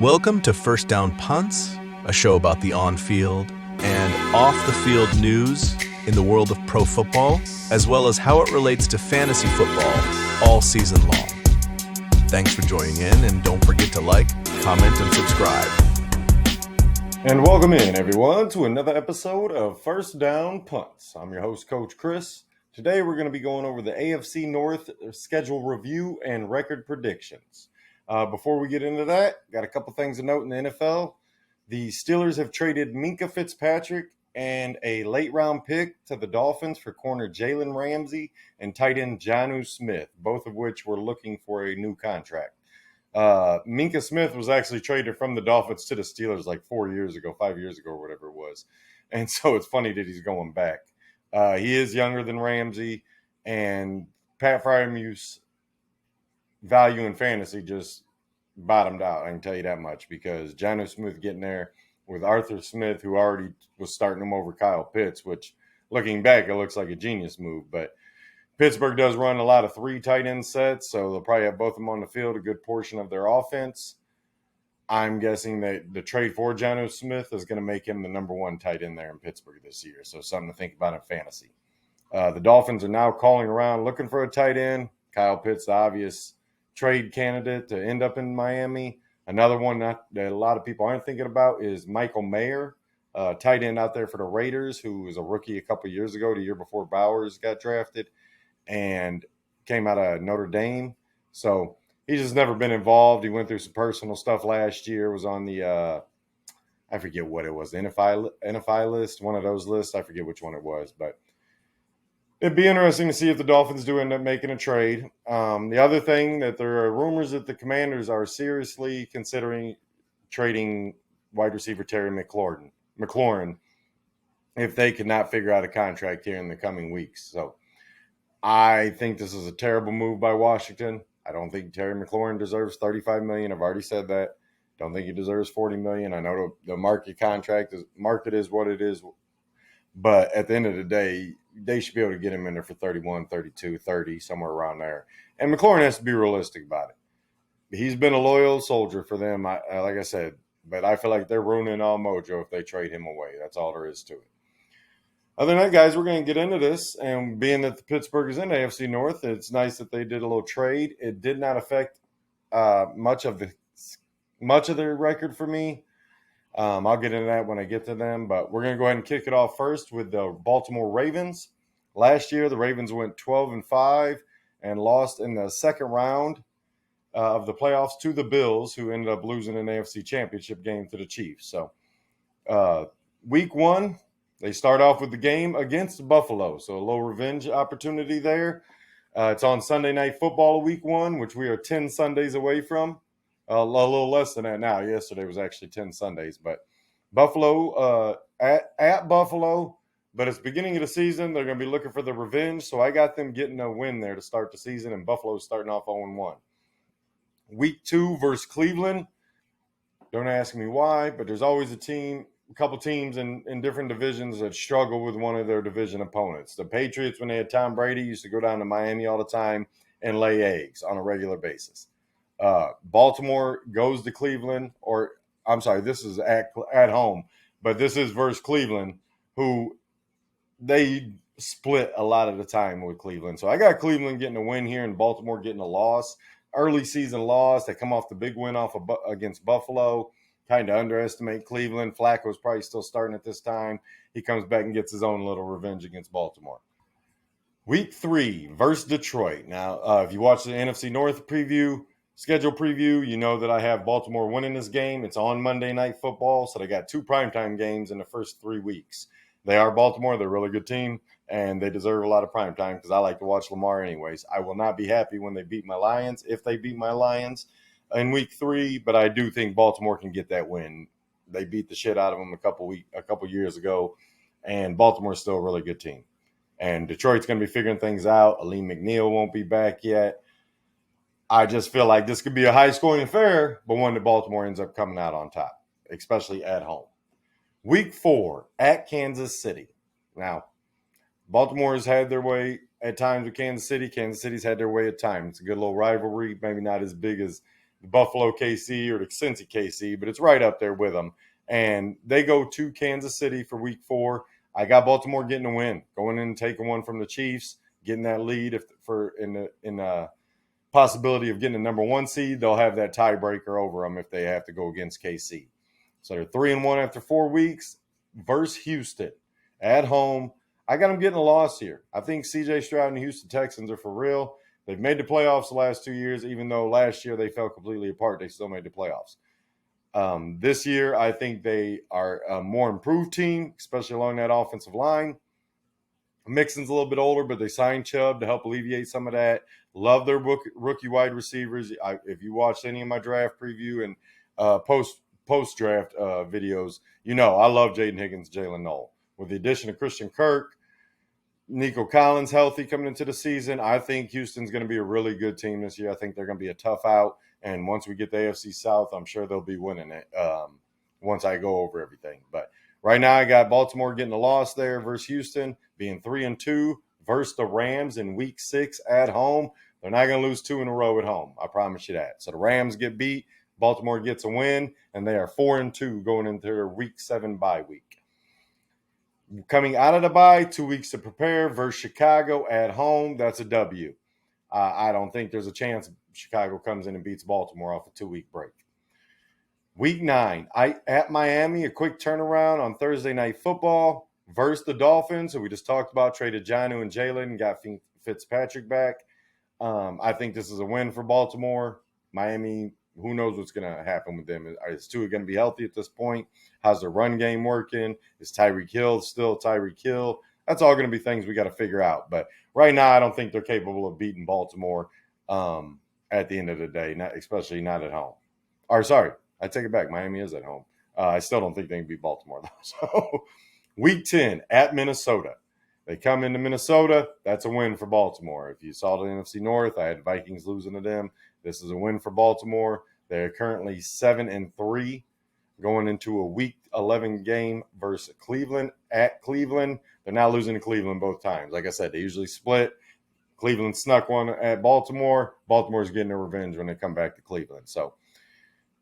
Welcome to First Down Punts, a show about the on-field and off-the-field news in the world of pro football, as well as how it relates to fantasy football all season long. Thanks for joining in, and don't forget to like, comment, and subscribe. And welcome in, everyone, to another episode of First Down Punts. I'm your host, Coach Chris. Today, we're going to be going over the AFC North schedule review and record predictions. Before we get into that, got a couple things to note in the NFL. The Steelers have traded Minkah Fitzpatrick and a late-round pick to the Dolphins for corner Jalen Ramsey and tight end Jonnu Smith, both of which were looking for a new contract. Minkah Smith was actually traded from the Dolphins to the Steelers like 5 years ago, or whatever it was. And so it's funny that he's going back. He is younger than Ramsey, and Pat Fryermuth's value in fantasy just bottomed out, I can tell you that much, because Jonnu Smith getting there with Arthur Smith, who already was starting him over Kyle Pitts, which looking back, it looks like a genius move. But Pittsburgh does run a lot of 3 tight end sets, so they'll probably have both of them on the field, a good portion of their offense. I'm guessing that the trade for Jonnu Smith is going to make him the number 1 tight end there in Pittsburgh this year, so something to think about in fantasy. The Dolphins are now calling around looking for a tight end. Kyle Pitts, the obvious trade candidate to end up in Miami. Another one that a lot of people aren't thinking about is Michael Mayer, tight end out there for the Raiders, who was a rookie a couple years ago, the year before Bowers got drafted, and came out of Notre Dame. So he's just never been involved. He went through some personal stuff last year, was on the, I forget what it was, the NFI list, one of those lists. I forget which one it was, but it'd be interesting to see if the Dolphins do end up making a trade. The other thing, that there are rumors that the Commanders are seriously considering trading wide receiver Terry McLaurin if they could not figure out a contract here in the coming weeks. So I think this is a terrible move by Washington. I don't think Terry McLaurin deserves $35 million. I've already said that. Don't think he deserves $40 million. I know the market is what it is. But at the end of the day, they should be able to get him in there for 31, 32, 30, somewhere around there. And McLaurin has to be realistic about it. He's been a loyal soldier for them, like I said. But I feel like they're ruining all mojo if they trade him away. That's all there is to it. Other than that, guys, we're going to get into this. And being that the Pittsburgh is in AFC North, it's nice that they did a little trade. It did not affect much of their record for me. I'll get into that when I get to them, but we're going to go ahead and kick it off first with the Baltimore Ravens. Last year, the Ravens went 12-5 and lost in the second round of the playoffs to the Bills, who ended up losing an AFC Championship game to the Chiefs. So week 1, they start off with the game against Buffalo, so a little revenge opportunity there. It's on Sunday Night Football week 1, which we are 10 Sundays away from. A little less than that now. Yesterday was actually 10 Sundays. But Buffalo, at Buffalo, but it's beginning of the season. They're going to be looking for the revenge. So I got them getting a win there to start the season, and Buffalo's starting off 0-1. Week 2 versus Cleveland. Don't ask me why, but there's always a couple teams in different divisions that struggle with one of their division opponents. The Patriots, when they had Tom Brady, used to go down to Miami all the time and lay eggs on a regular basis. Baltimore goes to Cleveland, this is at home, but this is versus Cleveland, who they split a lot of the time with Cleveland. So I got Cleveland getting a win here and Baltimore getting a loss. Early season loss. They come off the big win against Buffalo. Kind of underestimate Cleveland. Flacco's probably still starting at this time. He comes back and gets his own little revenge against Baltimore. Week 3 versus Detroit. Now, if you watch the NFC North schedule preview, you know that I have Baltimore winning this game. It's on Monday Night Football, so they got 2 primetime games in the first 3 weeks. They are Baltimore. They're a really good team, and they deserve a lot of primetime because I like to watch Lamar anyways. I will not be happy when they beat my Lions, if they beat my Lions in week 3, but I do think Baltimore can get that win. They beat the shit out of them a couple years ago, and Baltimore's still a really good team. And Detroit's going to be figuring things out. Aleem McNeil won't be back yet. I just feel like this could be a high-scoring affair, but one that Baltimore ends up coming out on top, especially at home. Week 4 at Kansas City. Now, Baltimore's had their way at times with Kansas City. Kansas City's had their way at times. It's a good little rivalry, maybe not as big as Buffalo KC or the Cincy KC, but it's right up there with them. And they go to Kansas City for week 4. I got Baltimore getting a win, going in and taking one from the Chiefs, getting that lead in the possibility of getting a number 1 seed. They'll have that tiebreaker over them if they have to go against KC. So they're 3-1 after 4 weeks versus Houston at home. I got them getting a loss here. I think C.J. Stroud and the Houston Texans are for real. They've made the playoffs the last 2 years. Even though last year they fell completely apart, they still made the playoffs. This year, I think they are a more improved team, especially along that offensive line. Mixon's a little bit older, but they signed Chubb to help alleviate some of that. Love their rookie wide receivers. If you watched any of my draft preview and post-draft videos, you know I love Jaden Higgins, Jalen Noel. With the addition of Christian Kirk, Nico Collins healthy coming into the season, I think Houston's going to be a really good team this year. I think they're going to be a tough out. And once we get the AFC South, I'm sure they'll be winning it once I go over everything. But right now I got Baltimore getting a loss there versus Houston, being 3-2 versus the Rams in week 6 at home. They're not going to lose 2 in a row at home. I promise you that. So the Rams get beat, Baltimore gets a win, and they are 4-2 going into their week 7 bye week. Coming out of the bye, 2 weeks to prepare versus Chicago at home. That's a W. I don't think there's a chance Chicago comes in and beats Baltimore off a 2-week break. Week 9, at Miami, a quick turnaround on Thursday Night Football versus the Dolphins, who we just talked about, traded Jonnu and Jalen and got Fitzpatrick back. I think this is a win for Baltimore. Miami, who knows what's going to happen with them. Is Tua going to be healthy at this point? How's their run game working? Is Tyreek Hill still Tyreek Hill? That's all going to be things we got to figure out. But right now, I don't think they're capable of beating Baltimore at the end of the day, especially not at home. Or sorry, I take it back. Miami is at home. I still don't think they can beat Baltimore, though. So week 10 at Minnesota. They come into Minnesota. That's a win for Baltimore. If you saw the NFC North, I had Vikings losing to them. This is a win for Baltimore. They're currently 7-3 going into a week 11 game versus Cleveland at Cleveland. They're not losing to Cleveland both times. Like I said, they usually split. Cleveland snuck one at Baltimore. Baltimore's getting their revenge when they come back to Cleveland. So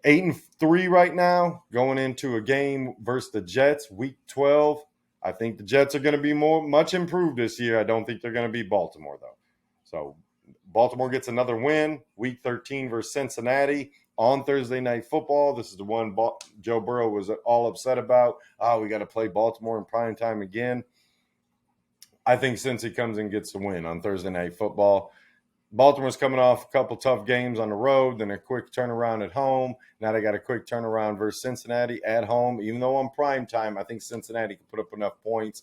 8-3 right now, going into a game versus the Jets, week 12. I think the Jets are going to be much improved this year. I don't think they're going to beat Baltimore, though. So Baltimore gets another win, week 13 versus Cincinnati on Thursday Night Football. This is the one Joe Burrow was all upset about. We got to play Baltimore in prime time again. I think Cincy comes and gets the win on Thursday Night Football. Baltimore's coming off a couple tough games on the road, then a quick turnaround at home. Now they got a quick turnaround versus Cincinnati at home. Even though on prime time, I think Cincinnati can put up enough points.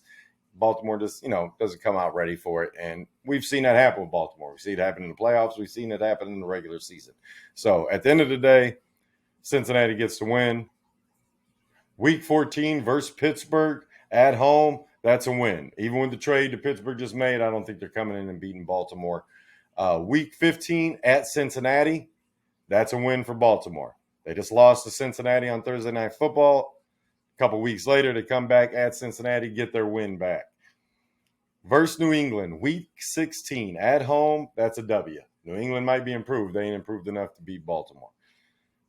Baltimore just, doesn't come out ready for it. And we've seen that happen with Baltimore. We've seen it happen in the playoffs. We've seen it happen in the regular season. So at the end of the day, Cincinnati gets the win. Week 14 versus Pittsburgh at home. That's a win. Even with the trade that Pittsburgh just made, I don't think they're coming in and beating Baltimore. Week 15 at Cincinnati. That's a win for Baltimore. They just lost to Cincinnati on Thursday Night Football. A couple weeks later, they come back at Cincinnati, get their win back. Versus New England, week 16 at home, that's a W. New England might be improved. They ain't improved enough to beat Baltimore.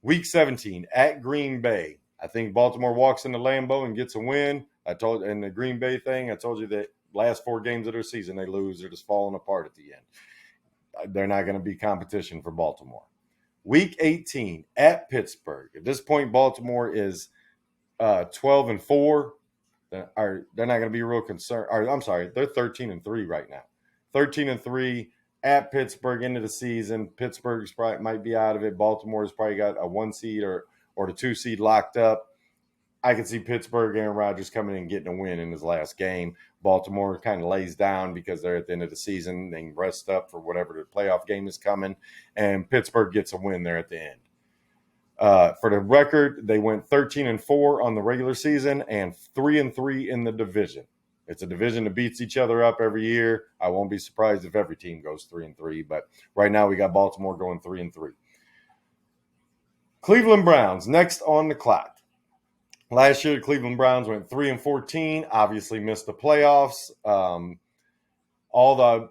Week 17 at Green Bay. I think Baltimore walks into Lambeau and gets a win. In the Green Bay thing, I told you that last 4 games of their season, they lose. They're just falling apart at the end. They're not going to be competition for Baltimore. Week 18 at Pittsburgh. At this point, Baltimore is 12-4. They're not going to be real concerned. I'm sorry, they're 13-3 right now. 13-3 at Pittsburgh into the season. Pittsburgh's probably might be out of it. Baltimore's probably got a 1 seed or the 2 seed locked up. I can see Pittsburgh, Aaron Rodgers coming in and getting a win in his last game. Baltimore kind of lays down because they're at the end of the season. They can rest up for whatever the playoff game is coming. And Pittsburgh gets a win there at the end. For the record, they went 13-4 on the regular season and 3-3 in the division. It's a division that beats each other up every year. I won't be surprised if every team goes 3-3, but right now we got Baltimore going 3-3. Cleveland Browns next on the clock. Last year, the Cleveland Browns went 3-14, obviously missed the playoffs. All the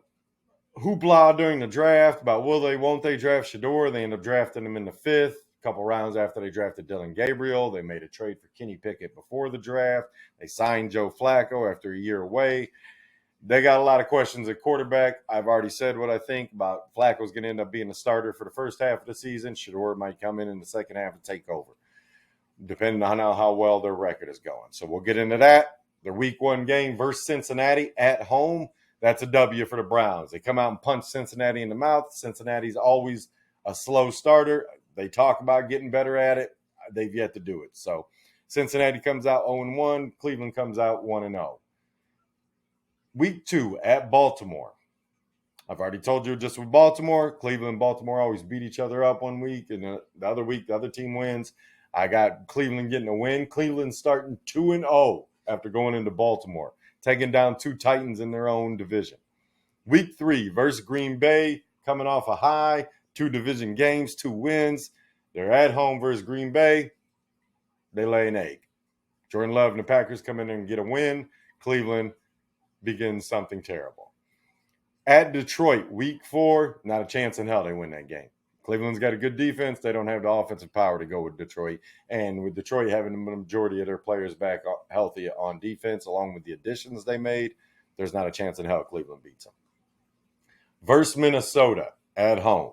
hoopla during the draft about will they, won't they draft Shador. They end up drafting him in the 5th. A couple rounds after they drafted Dylan Gabriel. They made a trade for Kenny Pickett before the draft. They signed Joe Flacco after a year away. They got a lot of questions at quarterback. I've already said what I think about Flacco's going to end up being a starter for the first half of the season. Shador might come in the second half and take over, depending on how well their record is going. So we'll get into that. Their week 1 game versus Cincinnati at home. That's a W for the Browns. They come out and punch Cincinnati in the mouth. Cincinnati's always a slow starter. They talk about getting better at it. They've yet to do it. So Cincinnati comes out 0-1. Cleveland comes out 1-0. Week 2 at Baltimore. I've already told you just with Baltimore, Cleveland and Baltimore always beat each other up one week, and the other week, the other team wins. I got Cleveland getting a win. Cleveland starting 2-0 after going into Baltimore, taking down 2 Titans in their own division. Week 3 versus Green Bay, coming off a high, 2 division games, 2 wins. They're at home versus Green Bay. They lay an egg. Jordan Love and the Packers come in and get a win. Cleveland begins something terrible. At Detroit, week 4, not a chance in hell they win that game. Cleveland's got a good defense. They don't have the offensive power to go with Detroit. And with Detroit having the majority of their players back healthy on defense, along with the additions they made, there's not a chance in hell Cleveland beats them. Versus Minnesota at home.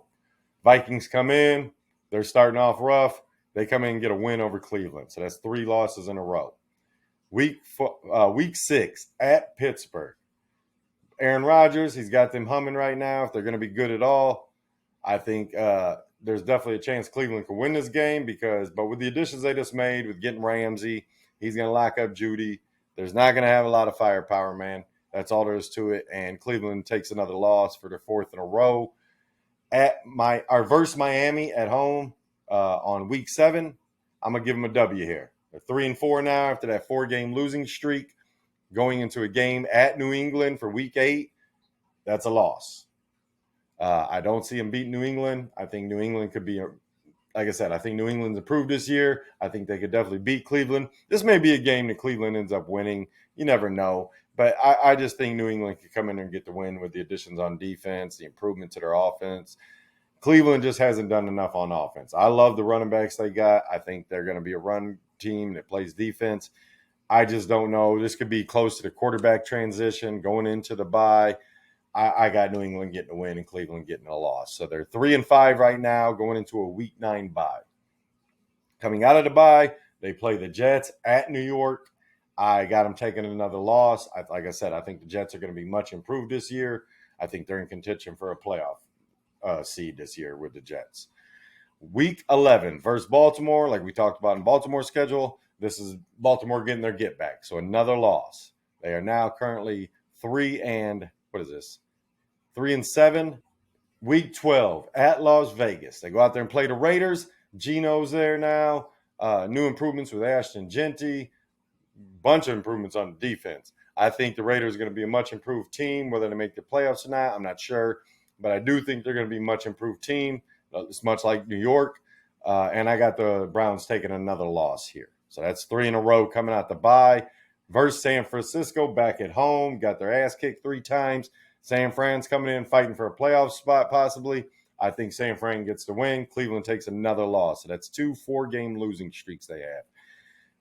Vikings come in. They're starting off rough. They come in and get a win over Cleveland. So that's 3 losses in a row. Week 6 at Pittsburgh. Aaron Rodgers, he's got them humming right now. If they're going to be good at all, I think there's definitely a chance Cleveland can win this game but with the additions they just made, with getting Ramsey, he's going to lock up Judy. There's not going to have a lot of firepower, man. That's all there is to it. And Cleveland takes another loss for their 4th in a row. Versus Miami at home on week 7, I'm going to give them a W here. They're 3-4 now after that 4-game losing streak. Going into a game at New England for week 8, that's a loss. I don't see them beat New England. I think New England could be, like I said, I think New England's improved this year. I think they could definitely beat Cleveland. This may be a game that Cleveland ends up winning. You never know. But I just think New England could come in and get the win with the additions on defense, the improvement to their offense. Cleveland just hasn't done enough on offense. I love the running backs they got. I think they're going to be a run team that plays defense. I just don't know. This could be close to the quarterback transition going into the bye. I got New England getting a win and Cleveland getting a loss. So they're 3-5 right now, going into a week 9 bye. Coming out of the bye, they play the Jets at New York. I got them taking another loss. Like I said, I think the Jets are going to be much improved this year. I think they're in contention for a playoff seed this year with the Jets. Week 11 versus Baltimore, like we talked about in Baltimore's schedule. This is Baltimore getting their get back. So another loss. They are now currently 3-7. Week 12 at Las Vegas. They go out there and play the Raiders. Geno's there now. New improvements with Ashton Genty. Bunch of improvements on the defense. I think the Raiders are going to be a much improved team. Whether they make the playoffs or not, I'm not sure. But I do think they're going to be a much improved team. It's much like New York. And I got the Browns taking another loss here. So that's 3 in a row coming out the bye. Versus San Francisco back at home. Got their ass kicked 3 times. San Fran's coming in fighting for a playoff spot possibly. I think San Fran gets the win. Cleveland takes another loss. So that's 2 4-game losing streaks they have.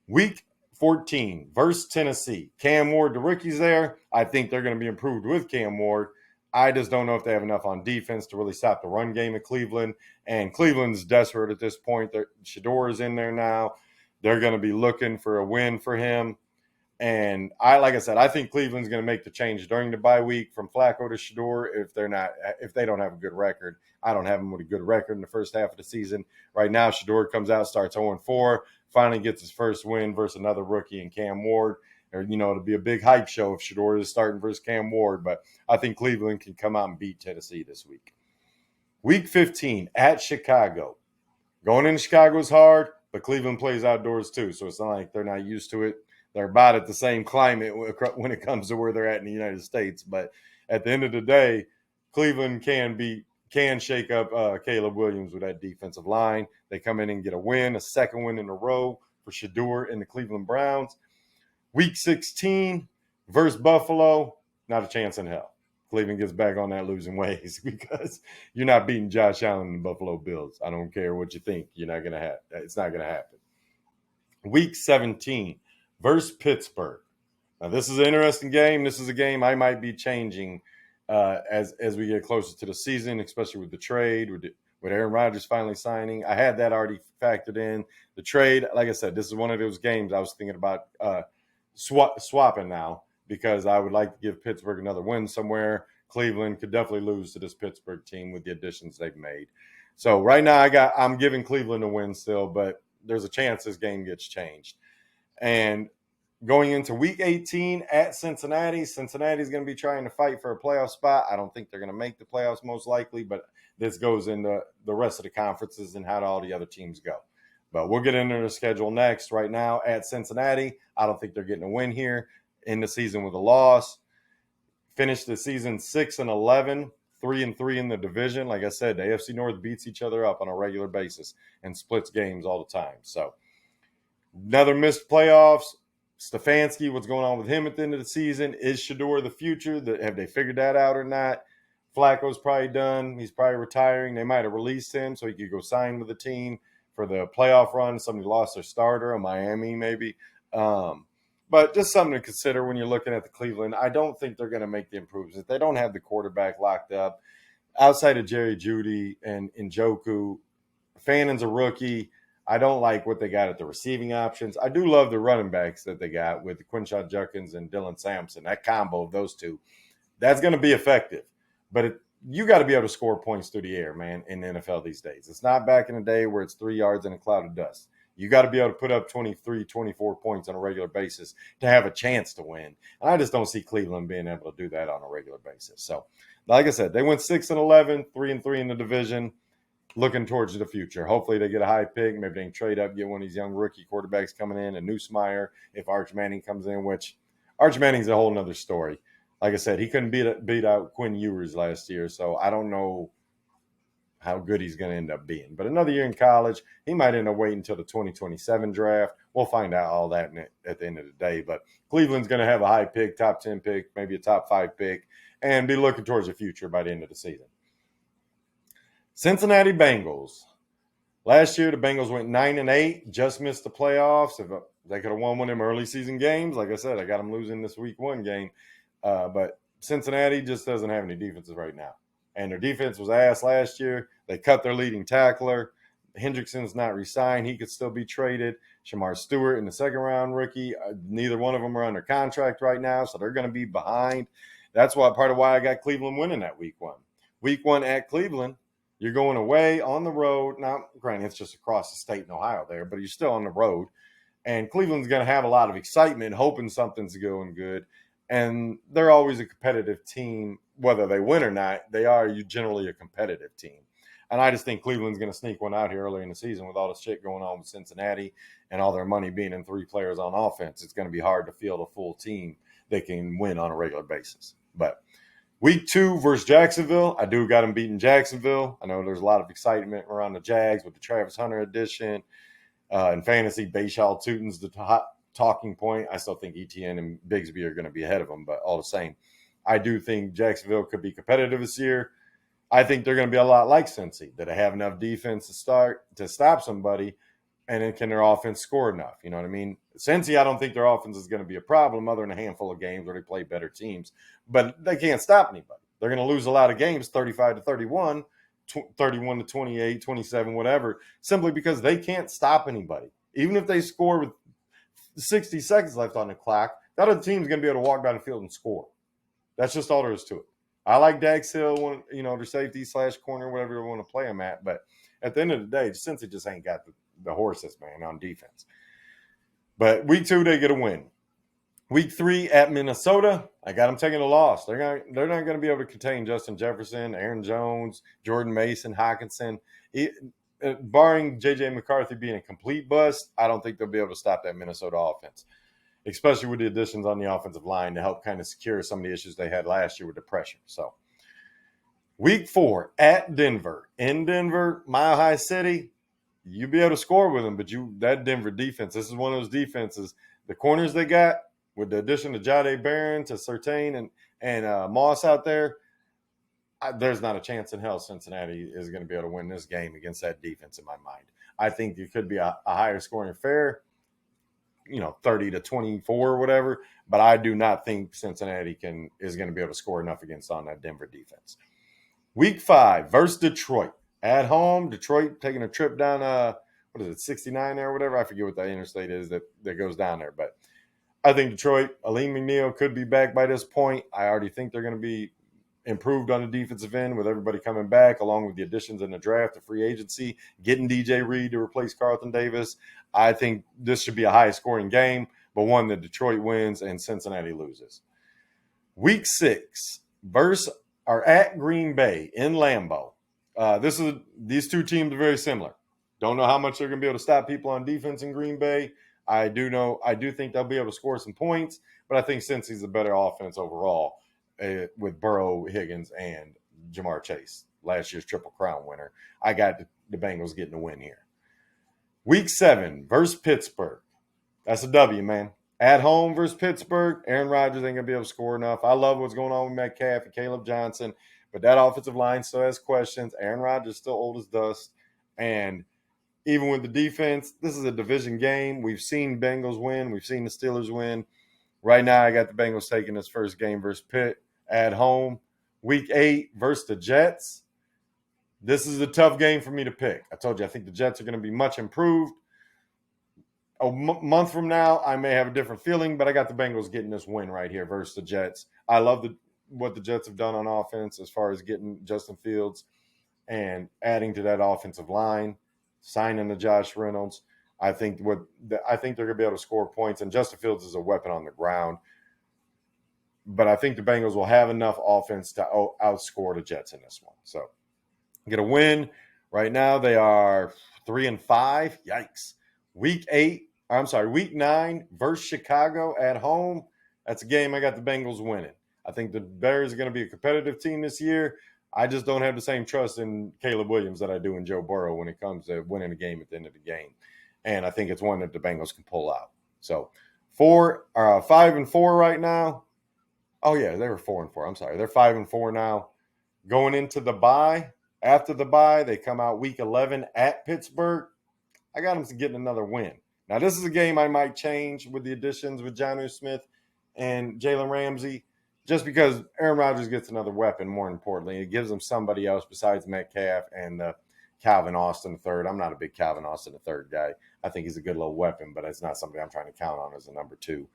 Week 14 versus Tennessee. Cam Ward, the rookie's there. I think they're going to be improved with Cam Ward. I just don't know if they have enough on defense to really stop the run game of Cleveland. And Cleveland's desperate at this point. Shador is in there now. They're going to be looking for a win for him. And like I said, I think Cleveland's going to make the change during the bye week from Flacco to Shador if they don't have a good record. I don't have them with a good record in the first half of the season. Right now, Shador comes out, starts 0-4, finally gets his first win versus another rookie in Cam Ward. It'll be a big hype show if Shador is starting versus Cam Ward. But I think Cleveland can come out and beat Tennessee this week. Week 15 at Chicago. Going into Chicago is hard, but Cleveland plays outdoors too. So it's not like they're not used to it. They're about at the same climate when it comes to where they're at in the United States. But at the end of the day, Cleveland can shake up Caleb Williams with that defensive line. They come in and get a win, a second win in a row for Shador and the Cleveland Browns. Week 16 versus Buffalo, not a chance in hell. Cleveland gets back on that losing ways because you're not beating Josh Allen and the Buffalo Bills. I don't care what you think. You're not going to have. It's not going to happen. Week 17 versus Pittsburgh. Now, this is an interesting game. This is a game I might be changing as we get closer to the season, especially with the trade, with Aaron Rodgers finally signing. I had that already factored in. The trade, like I said, this is one of those games I was thinking about swapping now because I would like to give Pittsburgh another win somewhere. Cleveland could definitely lose to this Pittsburgh team with the additions they've made. So right now I'm giving Cleveland a win still, but there's a chance this game gets changed. And going into Week 18 at Cincinnati, Cincinnati's going to be trying to fight for a playoff spot. I don't think they're going to make the playoffs most likely, but this goes into the rest of the conferences and how do all the other teams go. But we'll get into the schedule next. Right now at Cincinnati, I don't think they're getting a win here. In the season with a loss. Finished the season 6-11, 3-3 in the division. Like I said, the AFC North beats each other up on a regular basis and splits games all the time. So another missed playoffs. Stefanski, what's going on with him at the end of the season? Is Shador the future? Have they figured that out or not? Flacco's probably done. He's probably retiring. They might have released him so he could go sign with the team for the playoff run. Somebody lost their starter, a Miami maybe. But just something to consider when you're looking at the Cleveland. I don't think they're going to make the improvements. They don't have the quarterback locked up. Outside of Jerry Jeudy and Njoku, Fannon's a rookie. I don't like what they got at the receiving options. I do love the running backs that they got with Quinshon Judkins and Dylan Sampson. That combo of those two, that's going to be effective. But you got to be able to score points through the air, man, in the NFL these days. It's not back in the day where it's 3 yards in a cloud of dust. You got to be able to put up 23, 24 points on a regular basis to have a chance to win. And I just don't see Cleveland being able to do that on a regular basis. So, like I said, they went 6-11, 3-3 in the division, looking towards the future. Hopefully they get a high pick. Maybe they can trade up, get one of these young rookie quarterbacks coming in, a Newsmeyer if Arch Manning comes in, which Arch Manning's a whole nother story. Like I said, he couldn't beat out Quinn Ewers last year, so I don't know how good he's going to end up being. But another year in college, he might end up waiting until the 2027 draft. We'll find out all that at the end of the day. But Cleveland's going to have a high pick, top 10 pick, maybe a top 5 pick, and be looking towards the future by the end of the season. Cincinnati Bengals. Last year, the Bengals went 9-8, just missed the playoffs. If they could have won one of them early season games, like I said, I got them losing this week 1 game. But Cincinnati just doesn't have any defenses right now. And their defense was ass last year. They cut their leading tackler. Hendrickson's not re-signed. He could still be traded. Shamar Stewart in the second-round rookie. Neither one of them are under contract right now, so they're going to be behind. That's part of why I got Cleveland winning that week 1. Week 1 at Cleveland, you're going away on the road. Now, granted, it's just across the state in Ohio there, but you're still on the road. And Cleveland's going to have a lot of excitement, hoping something's going good. And they're always a competitive team. Whether they win or not, they are generally a competitive team. And I just think Cleveland's going to sneak one out here early in the season with all the shit going on with Cincinnati and all their money being in 3 players on offense. It's going to be hard to field a full team that can win on a regular basis. But week 2 versus Jacksonville, I do got them beating Jacksonville. I know there's a lot of excitement around the Jags with the Travis Hunter edition. In fantasy, Bayshall Tutin's the hot talking point. I still think ETN and Bigsby are going to be ahead of them, but all the same, I do think Jacksonville could be competitive this year. I think they're going to be a lot like Cincy, that they have enough defense to stop somebody, and then can their offense score enough? You know what I mean? Cincy, I don't think their offense is going to be a problem other than a handful of games where they play better teams, but they can't stop anybody. They're going to lose a lot of games, 35-31, 31-28, 27, whatever, simply because they can't stop anybody. Even if they score with 60 seconds left on the clock, that other team's going to be able to walk down the field and score. That's just all there is to it. I like Dax Hill, their safety / corner, whatever you want to play him at. But at the end of the day, Cincy just ain't got the horses, man, on defense. But week 2, they get a win. Week 3 at Minnesota, I got them taking a loss. They're not going to be able to contain Justin Jefferson, Aaron Jones, Jordan Mason, Hockenson. Barring J.J. McCarthy being a complete bust, I don't think they'll be able to stop that Minnesota offense, especially with the additions on the offensive line to help kind of secure some of the issues they had last year with the pressure. So week 4 at Denver. In Denver, Mile High City, you'll be able to score with them, but that Denver defense, this is one of those defenses, the corners they got, with the addition of Jahdae Barron to Surtain and Moss out there, there's not a chance in hell Cincinnati is going to be able to win this game against that defense in my mind. I think it could be a higher scoring affair, 30-24 or whatever, but I do not think Cincinnati is going to be able to score enough on that Denver defense. Week 5 versus Detroit. At home, Detroit taking a trip down, 69 there or whatever? I forget what that interstate is that goes down there. But I think Detroit, Aleem McNeil could be back by this point. I already think they're going to be improved on the defensive end with everybody coming back, along with the additions in the draft, the free agency, getting DJ Reed to replace Carlton Davis. I think this should be a high-scoring game, but one that Detroit wins and Cincinnati loses. Week 6 versus are at Green Bay in Lambeau. These two teams are very similar. Don't know how much they're going to be able to stop people on defense in Green Bay. I do think they'll be able to score some points, but I think Cincy's a better offense overall with Burrow, Higgins, and Jamar Chase, last year's Triple Crown winner. I got the Bengals getting a win here. Week 7 versus Pittsburgh. That's a W, man. At home versus Pittsburgh, Aaron Rodgers ain't going to be able to score enough. I love what's going on with Metcalf and Caleb Johnson, but that offensive line still has questions. Aaron Rodgers is still old as dust, and even with the defense, this is a division game. We've seen Bengals win. We've seen the Steelers win. Right now, I got the Bengals taking this first game versus Pitt at home. Week 8 versus the Jets. This is a tough game for me to pick. I told you, I think the Jets are going to be much improved. A month from now, I may have a different feeling, but I got the Bengals getting this win right here versus the Jets. I love what the Jets have done on offense as far as getting Justin Fields and adding to that offensive line, signing to Josh Reynolds. I think they're going to be able to score points, and Justin Fields is a weapon on the ground. But I think the Bengals will have enough offense to outscore the Jets in this one. So get a win. Right now they are 3-5. Yikes. Week 9 versus Chicago at home. That's a game I got the Bengals winning. I think the Bears are going to be a competitive team this year. I just don't have the same trust in Caleb Williams that I do in Joe Burrow when it comes to winning a game at the end of the game. And I think it's one that the Bengals can pull out. So 5-4 right now. Oh, yeah, they were 4-4. I'm sorry. They're 5-4 now. Going into the bye. After the bye, they come out week 11 at Pittsburgh. I got them getting another win. Now, this is a game I might change with the additions with Jonnu Smith and Jalen Ramsey, just because Aaron Rodgers gets another weapon, more importantly. It gives them somebody else besides Metcalf and Calvin Austin III. I'm not a big Calvin Austin III guy. I think he's a good little weapon, but it's not somebody I'm trying to count on as a number 2.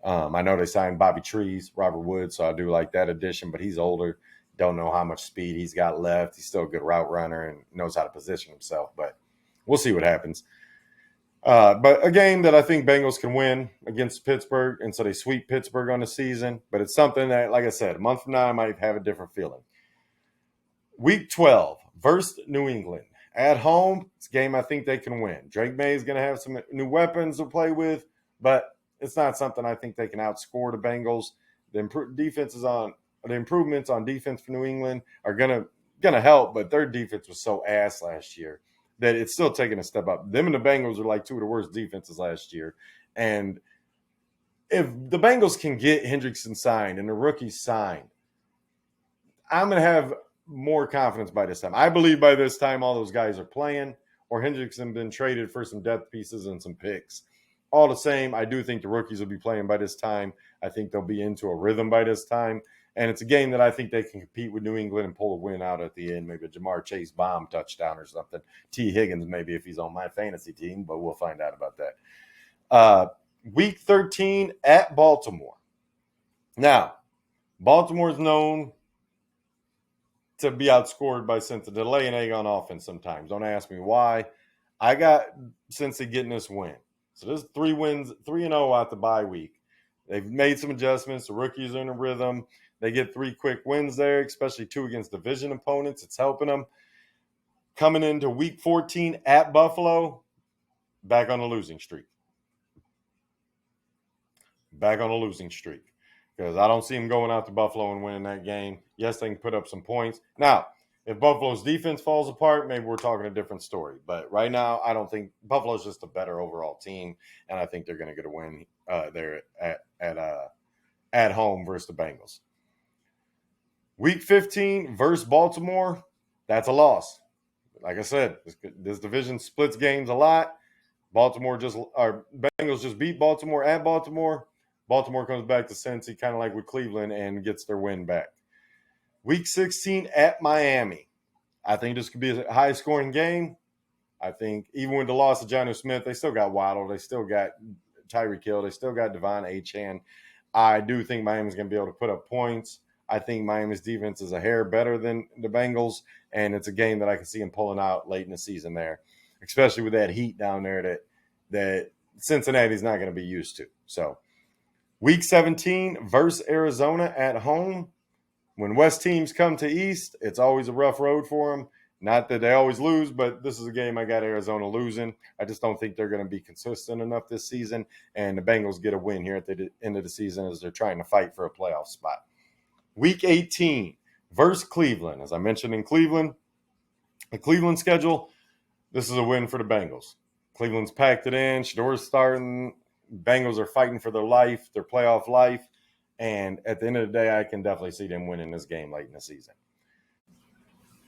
I know they signed Bobby Trees, Robert Woods, so I do like that addition, but he's older. Don't know how much speed he's got left. He's still a good route runner and knows how to position himself, but we'll see what happens. But a game that I think Bengals can win against Pittsburgh, and so they sweep Pittsburgh on the season. But it's something that, like I said, a month from now I might have a different feeling. Week 12 versus New England. At home, it's a game I think they can win. Drake May is going to have some new weapons to play with, but it's not something I think they can outscore the Bengals. The improvements on defense for New England are gonna help, but their defense was so ass last year that it's still taking a step up. Them and the Bengals are like two of the worst defenses last year. And if the Bengals can get Hendrickson signed and the rookies signed, I'm going to have more confidence by this time. I believe by this time all those guys are playing, or Hendrickson been traded for some depth pieces and some picks. All the same, I do think the rookies will be playing by this time. I think they'll be into a rhythm by this time. And it's a game that I think they can compete with New England and pull a win out at the end. Maybe a Jamar Chase bomb touchdown or something. T. Higgins maybe if he's on my fantasy team, but we'll find out about that. Week 13 at Baltimore. Now, Baltimore's known to be outscored by Cincy. To lay an egg on offense sometimes. Don't ask me why. I got Cincy getting this win. So this is 3 wins, 3-0 out the bye week. They've made some adjustments. The rookies are in a rhythm. They get 3 quick wins there, especially 2 against division opponents. It's helping them. Coming into week 14 at Buffalo, back on a losing streak. Because I don't see them going out to Buffalo and winning that game. Yes, they can put up some points. Now, if Buffalo's defense falls apart, maybe we're talking a different story. But right now, I don't think Buffalo's just a better overall team, and I think they're going to get a win there at home versus the Bengals. Week 15 versus Baltimore, that's a loss. Like I said, this division splits games a lot. Bengals just beat Baltimore at Baltimore. Baltimore comes back to Cincy, kind of like with Cleveland, and gets their win back. Week 16 at Miami. I think this could be a high-scoring game. I think even with the loss of Jonnu Smith, they still got Waddle. They still got Tyreek Hill. They still got Devon Achane. I do think Miami's going to be able to put up points. I think Miami's defense is a hair better than the Bengals, and it's a game that I can see them pulling out late in the season there, especially with that heat down there that Cincinnati's not going to be used to. So Week 17 versus Arizona at home. When West teams come to East, it's always a rough road for them. Not that they always lose, but this is a game I got Arizona losing. I just don't think they're going to be consistent enough this season, and the Bengals get a win here at the end of the season as they're trying to fight for a playoff spot. Week 18 versus Cleveland. As I mentioned in Cleveland, the Cleveland schedule, this is a win for the Bengals. Cleveland's packed it in. Shador's starting. Bengals are fighting for their life, their playoff life. And at the end of the day, I can definitely see them winning this game late in the season.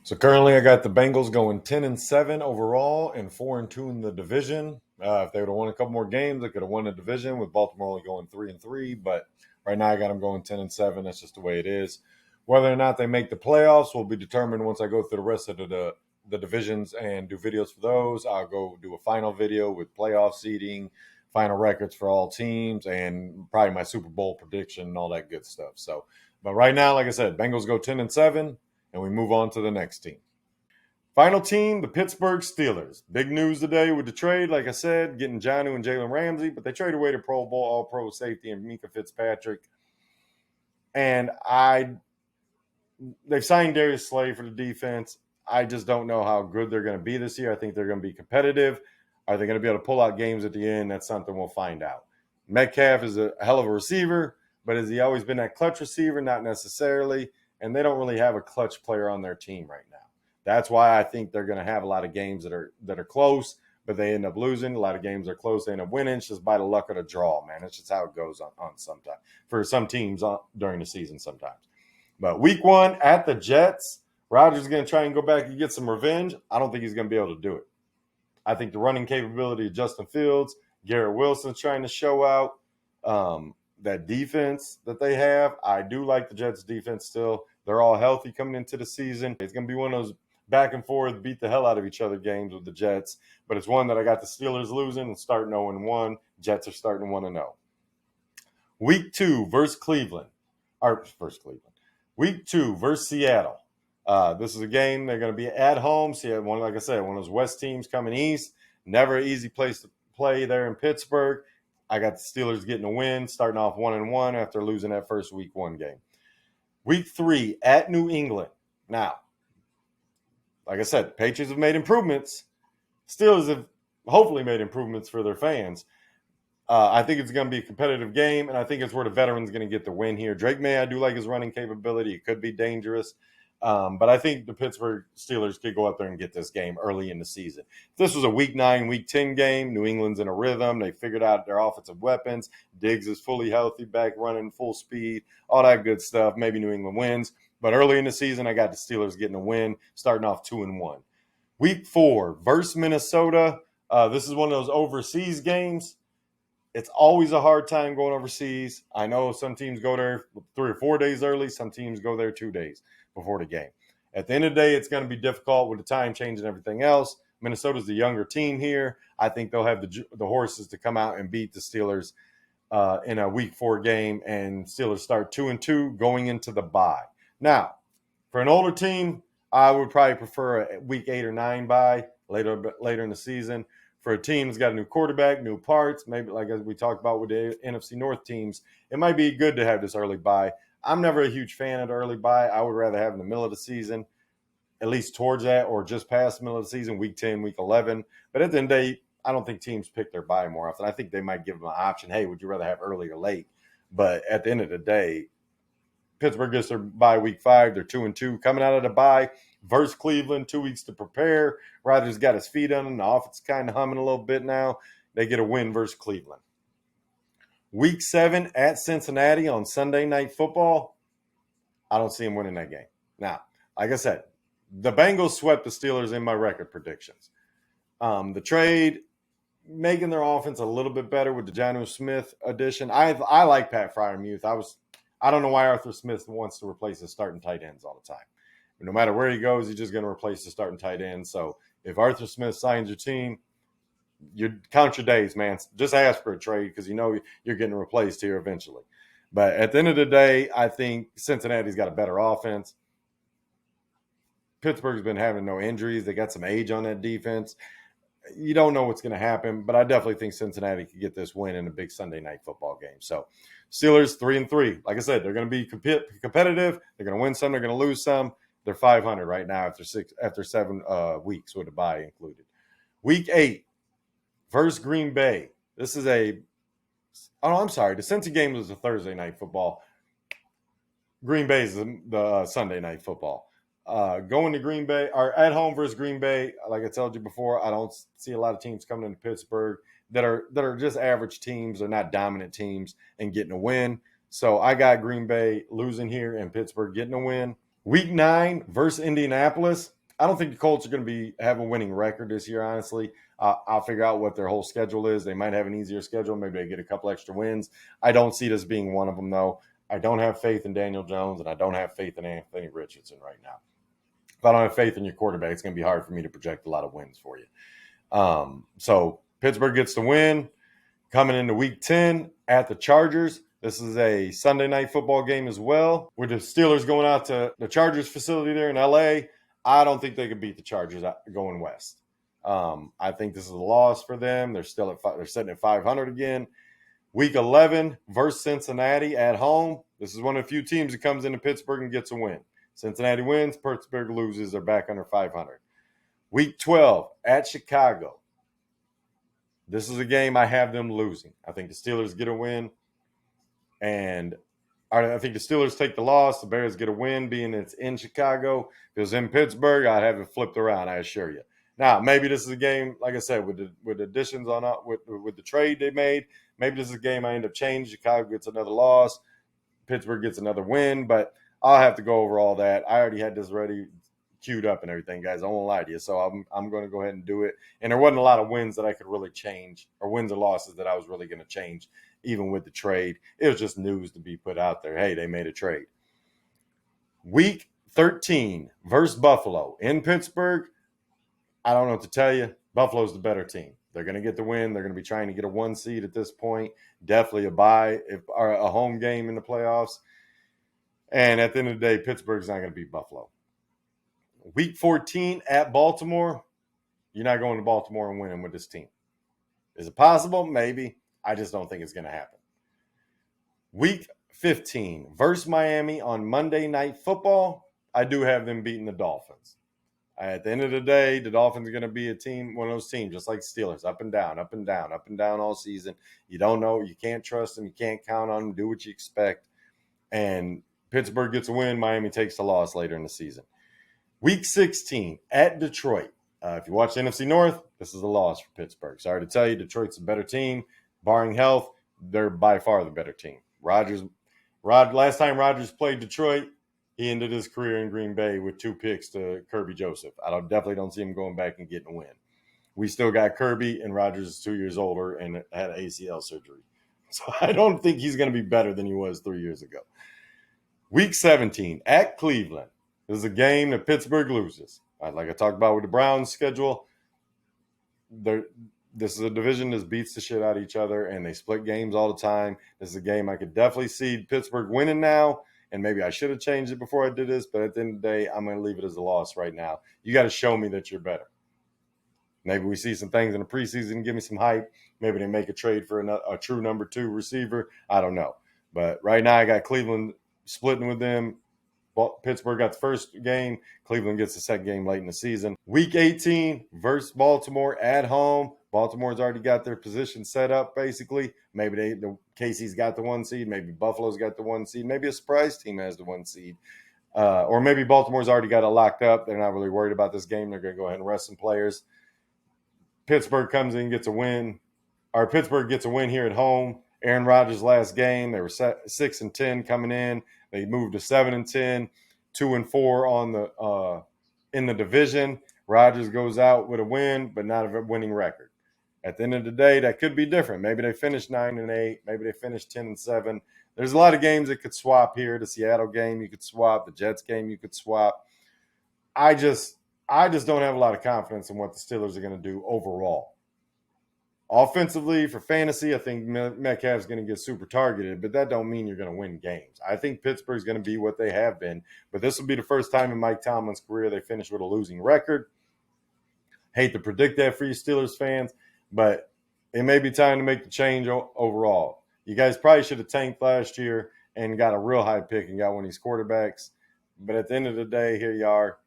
So currently I got the Bengals going 10-7 overall and 4-2 in the division. If they would have won a couple more games, they could have won the division with Baltimore only going 3-3. But right now I got them going 10-7. That's just the way it is. Whether or not they make the playoffs will be determined once I go through the rest of the divisions and do videos for those. I'll go do a final video with playoff seeding, final records for all teams, and probably my Super Bowl prediction and all that good stuff. So, but right now, like I said, Bengals go 10-7, and we move on to the next team. Final team, the Pittsburgh Steelers. Big news today with the trade, like I said, getting Jonnu and Jalen Ramsey, but they traded away to Pro Bowl, All-Pro safety, and Mika Fitzpatrick. And they've signed Darius Slay for the defense. I just don't know how good they're going to be this year. I think they're going to be competitive. Are they going to be able to pull out games at the end? That's something we'll find out. Metcalf is a hell of a receiver, but has he always been that clutch receiver? Not necessarily. And they don't really have a clutch player on their team right now. That's why I think they're going to have a lot of games that are close, but they end up losing. A lot of games are close, they end up winning. It's just by the luck of the draw, man. It's just how it goes on sometimes for some teams during the season sometimes. But week 1 at the Jets, Rodgers is going to try and go back and get some revenge. I don't think he's going to be able to do it. I think the running capability of Justin Fields, Garrett Wilson's trying to show out that defense that they have. I do like the Jets' defense still. They're all healthy coming into the season. It's going to be one of those back and forth, beat the hell out of each other games with the Jets. But it's one that I got the Steelers losing and starting 0-1. Jets are starting 1-0. Week 2 versus Cleveland. Week 2 versus Seattle. This is a game they're going to be at home. Seattle, like I said, one of those West teams coming east. Never an easy place to play there in Pittsburgh. I got the Steelers getting a win, starting off 1-1 after losing that first week 1 game. Week 3 at New England. Now, like I said, Patriots have made improvements. Steelers have hopefully made improvements for their fans. I think it's going to be a competitive game, and I think it's where the veteran's going to get the win here. Drake May, I do like his running capability. It could be dangerous. But I think the Pittsburgh Steelers could go up there and get this game early in the season. If this was a Week 9, Week 10 game, New England's in a rhythm. They figured out their offensive weapons. Diggs is fully healthy, back running full speed, all that good stuff. Maybe New England wins. But early in the season, I got the Steelers getting a win, starting off 2-1. Week 4 versus Minnesota. This is one of those overseas games. It's always a hard time going overseas. I know some teams go there 3 or 4 days early. Some teams go there 2 days before the game. At the end of the day, it's going to be difficult with the time change and everything else. Minnesota's the younger team here. I think they'll have the horses to come out and beat the Steelers in a Week 4 game, and Steelers start 2-2 going into the bye. Now, for an older team, I would probably prefer a Week 8 or 9 bye later in the season. For a team that's got a new quarterback, new parts, maybe like as we talked about with the NFC North teams, it might be good to have this early bye. I'm never a huge fan of the early bye. I would rather have in the middle of the season, at least towards that, or just past the middle of the season, Week 10, Week 11. But at the end of the day, I don't think teams pick their bye more often. I think they might give them an option. Hey, would you rather have early or late? But at the end of the day, Pittsburgh gets their bye Week 5. They're 2-2. Coming out of the bye versus Cleveland, 2 weeks to prepare. Rodgers got his feet on him. The offense kind of humming a little bit now. They get a win versus Cleveland. Week 7 at Cincinnati on Sunday Night Football. I don't see them winning that game. Now, like I said, the Bengals swept the Steelers in my record predictions. The trade, making their offense a little bit better with the Jonnu Smith addition. I like Pat Fryermuth. I don't know why Arthur Smith wants to replace his starting tight ends all the time. But no matter where he goes, he's just going to replace the starting tight end. So if Arthur Smith signs your team, you count your days, man. Just ask for a trade because you know you're getting replaced here eventually. But at the end of the day, I think Cincinnati's got a better offense. Pittsburgh's been having no injuries. They got some age on that defense. You don't know what's going to happen, but I definitely think Cincinnati could get this win in a big Sunday night football game. So Steelers 3-3. Like I said, they're going to be competitive. They're going to win some. They're going to lose some. They're 500 right now after 7 weeks with a bye included. Week 8 versus Green Bay. This is the Cincy game was a Thursday night football. Green Bay is the Sunday night football. Going to Green Bay, or at home versus Green Bay, like I told you before, I don't see a lot of teams coming into Pittsburgh that are just average teams. They're not dominant teams and getting a win. So I got Green Bay losing here and Pittsburgh getting a win. Week 9 versus Indianapolis. I don't think the Colts are going to have a winning record this year, honestly. I'll figure out what their whole schedule is. They might have an easier schedule. Maybe they get a couple extra wins. I don't see this being one of them, though. I don't have faith in Daniel Jones, and I don't have faith in Anthony Richardson right now. If I don't have faith in your quarterback, it's going to be hard for me to project a lot of wins for you. So Pittsburgh gets the win. Coming into Week 10 at the Chargers. This is a Sunday night football game as well. With the Steelers going out to the Chargers facility there in L.A., I don't think they could beat the Chargers going west. I think this is a loss for them. They're sitting at 500 again. Week 11 versus Cincinnati at home. This is one of the few teams that comes into Pittsburgh and gets a win. Cincinnati wins, Pittsburgh loses. They're back under 500. Week 12 at Chicago. This is a game I have them losing. I think the Steelers get a win. And I think the Steelers take the loss. The Bears get a win, being it's in Chicago. If it was in Pittsburgh, I'd have it flipped around, I assure you. Now, maybe this is a game, like I said, with the additions on with the trade they made. Maybe this is a game I end up changing. Chicago gets another loss. Pittsburgh gets another win. But I'll have to go over all that. I already had this ready, queued up and everything, guys. I won't lie to you. So I'm going to go ahead and do it. And there wasn't a lot of wins that I could really change, or wins or losses that I was really going to change, even with the trade. It was just news to be put out there. Hey, they made a trade. Week 13 versus Buffalo in Pittsburgh. I don't know what to tell you. Buffalo's the better team. They're going to get the win. They're going to be trying to get a 1 seed at this point. Definitely a bye, or a home game in the playoffs. And at the end of the day, Pittsburgh's not going to beat Buffalo. Week 14 at Baltimore. You're not going to Baltimore and winning with this team. Is it possible? Maybe. I just don't think it's going to happen. Week 15 versus Miami on Monday Night Football. I do have them beating the Dolphins. At the end of the day, the Dolphins are going to be a team, one of those teams, just like Steelers, up and down, up and down, up and down all season. You don't know. You can't trust them. You can't count on them. Do what you expect. And Pittsburgh gets a win. Miami takes the loss later in the season. Week 16 at Detroit. If you watch the NFC North, this is a loss for Pittsburgh. Sorry to tell you, Detroit's a better team. Barring health, they're by far the better team. Last time Rodgers played Detroit, he ended his career in Green Bay with 2 picks to Kirby Joseph. I definitely don't see him going back and getting a win. We still got Kirby, and Rodgers is 2 years older and had ACL surgery. So I don't think he's going to be better than he was 3 years ago. Week 17 at Cleveland. This is a game that Pittsburgh loses. Like I talked about with the Browns schedule, this is a division that beats the shit out of each other, and they split games all the time. This is a game I could definitely see Pittsburgh winning now, and maybe I should have changed it before I did this, but at the end of the day, I'm going to leave it as a loss right now. You got to show me that you're better. Maybe we see some things in the preseason, give me some hype. Maybe they make a trade for a true number 2 receiver. I don't know. But right now I got Cleveland splitting with them. Pittsburgh got the first game. Cleveland gets the second game late in the season. Week 18 versus Baltimore at home. Baltimore's already got their position set up, basically. Maybe Casey's got the 1 seed. Maybe Buffalo's got the 1 seed. Maybe a surprise team has the 1 seed. Or maybe Baltimore's already got it locked up. They're not really worried about this game. They're going to go ahead and rest some players. Pittsburgh comes in and gets a win. Or Pittsburgh gets a win here at home. Aaron Rodgers' last game, they were 6-10 coming in. They moved to 7-10, 2-4 on the in the division. Rodgers goes out with a win, but not a winning record. At the end of the day, that could be different. Maybe they finish 9-8. Maybe they finish 10-7. There's a lot of games that could swap here. The Seattle game you could swap. The Jets game you could swap. I just don't have a lot of confidence in what the Steelers are going to do overall. Offensively, for fantasy, I think Metcalf's going to get super targeted, but that don't mean you're going to win games. I think Pittsburgh's going to be what they have been, but this will be the first time in Mike Tomlin's career they finish with a losing record. Hate to predict that for you Steelers fans, but it may be time to make the change overall. You guys probably should have tanked last year and got a real high pick and got one of these quarterbacks. But at the end of the day, here you are.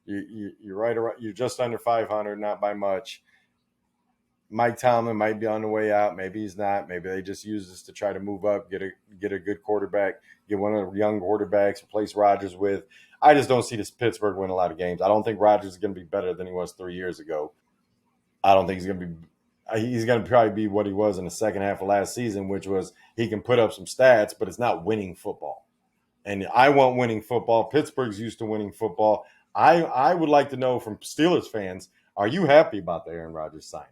You're right around. You're just under 500, not by much. Mike Tomlin might be on the way out. Maybe he's not. Maybe they just use this to try to move up, get a good quarterback, get one of the young quarterbacks, replace Rodgers with. I just don't see this Pittsburgh win a lot of games. I don't think Rodgers is going to be better than he was 3 years ago. I don't think he's going to be. He's going to probably be what he was in the second half of last season, which was he can put up some stats, but it's not winning football. And I want winning football. Pittsburgh's used to winning football. I would like to know from Steelers fans, are you happy about the Aaron Rodgers signing?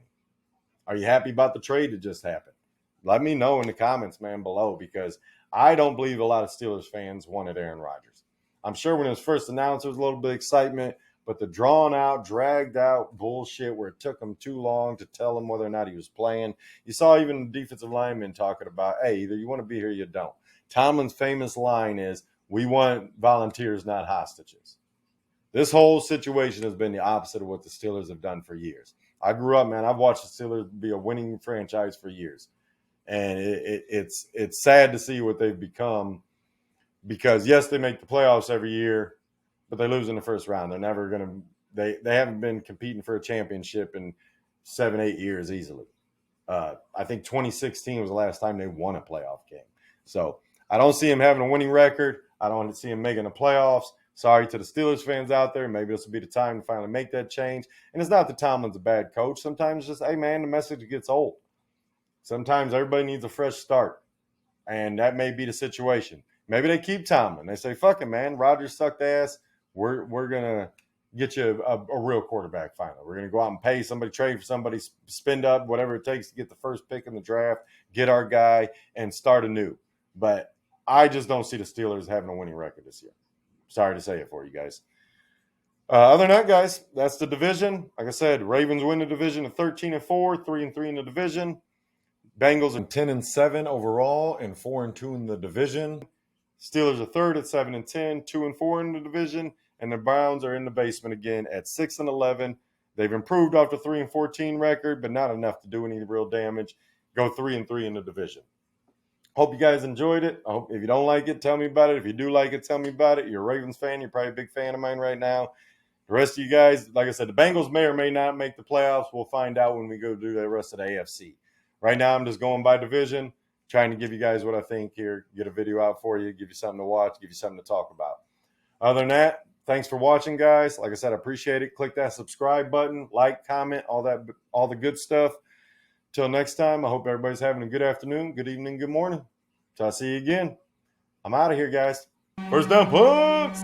Are you happy about the trade that just happened? Let me know in the comments, man, below, because I don't believe a lot of Steelers fans wanted Aaron Rodgers. I'm sure when it was first announced, there was a little bit of excitement, but the drawn-out, dragged-out bullshit where it took him too long to tell him whether or not he was playing. You saw even the defensive linemen talking about, hey, either you want to be here or you don't. Tomlin's famous line is, we want volunteers, not hostages. This whole situation has been the opposite of what the Steelers have done for years. I grew up, man. I've watched the Steelers be a winning franchise for years. And it's sad to see what they've become because, yes, they make the playoffs every year, but they lose in the first round. They're never going to – they haven't been competing for a championship in 7-8 years easily. I think 2016 was the last time they won a playoff game. So I don't see them having a winning record. I don't see them making the playoffs. Sorry to the Steelers fans out there. Maybe this will be the time to finally make that change. And it's not that Tomlin's a bad coach. Sometimes it's just, hey, man, the message gets old. Sometimes everybody needs a fresh start. And that may be the situation. Maybe they keep Tomlin. They say, fuck it, man. Rodgers sucked ass. We're going to get you a real quarterback finally. We're going to go out and pay somebody, trade for somebody, spend up whatever it takes to get the first pick in the draft, get our guy, and start anew. But I just don't see the Steelers having a winning record this year. Sorry to say it for you guys. Other than that, guys, that's the division. Like I said, Ravens win the division at 13-4, 3-3 in the division. Bengals are 10-7 overall and 4-2 in the division. Steelers are third at 7-10, 2-4 in the division, and the Browns are in the basement again at 6-11. They've improved off the 3-14 record, but not enough to do any real damage. Go 3-3 in the division. Hope you guys enjoyed it. I hope if you don't like it, tell me about it. If you do like it, tell me about it. You're a Ravens fan. You're probably a big fan of mine right now. The rest of you guys, like I said, the Bengals may or may not make the playoffs. We'll find out when we go do the rest of the AFC. Right now, I'm just going by division, trying to give you guys what I think here, get a video out for you, give you something to watch, give you something to talk about. Other than that, thanks for watching, guys. Like I said, I appreciate it. Click that subscribe button, like, comment, all the good stuff. Till next time, I hope everybody's having a good afternoon, good evening, good morning. Till I see you again. I'm out of here, guys. First down, Punts!